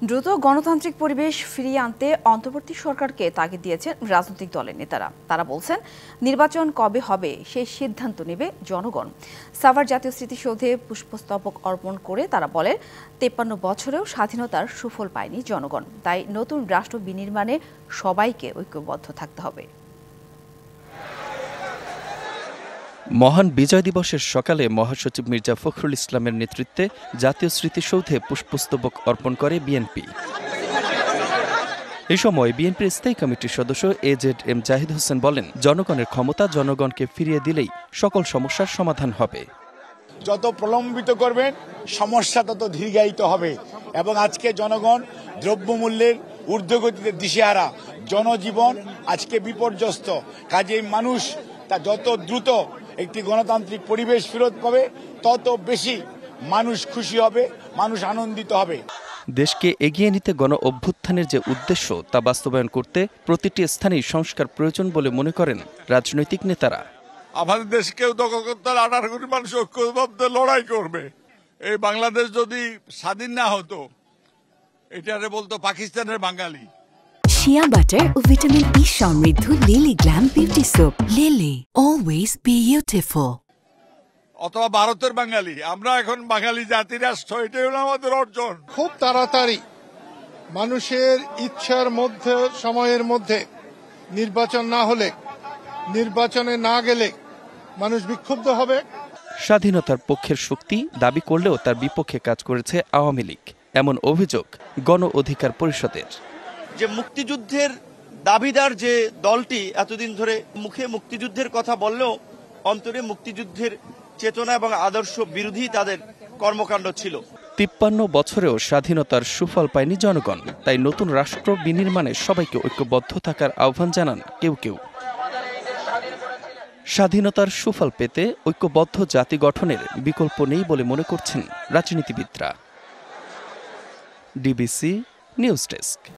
দ্রুত গণতান্ত্রিক পরিবেশ ফিরিয়ে আনতে অন্তর্বর্তী সরকারকে তাগিদ দিয়েছেন রাজনৈতিক দলের নেতারা। তারা বলছেন, নির্বাচন কবে হবে সেই সিদ্ধান্ত নেবে জনগণ। সাভার জাতীয় স্মৃতিসৌধে পুষ্পস্তবক অর্পণ করে তারা বলেন, ৫৩ বছরেও স্বাধীনতার সুফল পায়নি জনগণ। তাই নতুন রাষ্ট্র বিনির্মাণে সবাইকে ঐক্যবদ্ধ থাকতে হবে। মহান বিজয় দিবসের সকালে মহাসচিব মির্জা ফখরুল ইসলামের নেতৃত্বে জাতীয় স্মৃতিসৌধে পুষ্পস্তবক অর্পণ করে বিএনপি। এই সময় বিএনপির স্থায়ী কমিটির সদস্য AZM জাহিদ হোসেন বলেন, জনগণের ক্ষমতা জনগণকে ফিরিয়ে দিলেই সকল সমস্যার সমাধান হবে। যত প্রলম্বিত করবেন সমস্যা তত দীর্ঘায়িত হবে এবং আজকে জনগণ দ্রব্যমূল্যের ঊর্ধ্বগতিতে দিশেহারা, জনজীবন আজকে বিপর্যস্ত। কাজেই মানুষ তা যত দ্রুত একটি গণতান্ত্রিক পরিবেশ ফেরত পাবে তত বেশি মানুষ খুশি হবে, মানুষ আনন্দিত হবে। দেশকে এগিয়ে নিতে গণ অভ্যুত্থানের যে উদ্দেশ্য তা বাস্তবায়ন করতে প্রতিটি স্থানেই সংস্কার প্রয়োজন বলে মনে করেন রাজনৈতিক নেতারা। আমাদের দেশকেও দখল করতে 18 কোটি মানুষ ঐক্যবদ্ধ লড়াই করবে। এই বাংলাদেশ যদি স্বাধীন না হতো, এটারে বলতো পাকিস্তানের বাঙালি। শিয়া বাটার ও ভিটামিন ই সমৃদ্ধ lily glam beauty soap. Lily, always beautiful. অথবা ভারতের বাঙালি। আমরা এখন বাঙালি জাতি রাষ্ট্র, এটাই হলো আমাদের অর্জন। খুব তাড়াতাড়ি মানুষের ইচ্ছার মধ্যে, সময়ের মধ্যে নির্বাচন না হলে, নির্বাচনে না গেলে মানুষ বিক্ষুব্ধ হবে। স্বাধীনতার পক্ষের শক্তি দাবি করলেও তার বিপক্ষে কাজ করেছে আওয়ামী লীগ, এমন অভিযোগ গণ অধিকার পরিষদের। যে মুক্তিযুদ্ধের দাবিদার যে দলটি এতদিন ধরে মুখে মুক্তিযুদ্ধের কথা বললেও অন্তরে মুক্তিযুদ্ধের চেতনা এবং আদর্শ বিরোধী তাদের কর্মকাণ্ড ছিল। ৫৩ বছরেও স্বাধীনতার সুফল পায়নি জনগণ। তাই নতুন রাষ্ট্র বিনির্মাণে সবাইকে ঐক্যবদ্ধ থাকার আহ্বান জানান কেউ কেউ। স্বাধীনতার সুফল পেতে ঐক্যবদ্ধ জাতি গঠনের বিকল্প নেই বলে মনে করছেন রাজনীতিবিদরা। DBC news desk.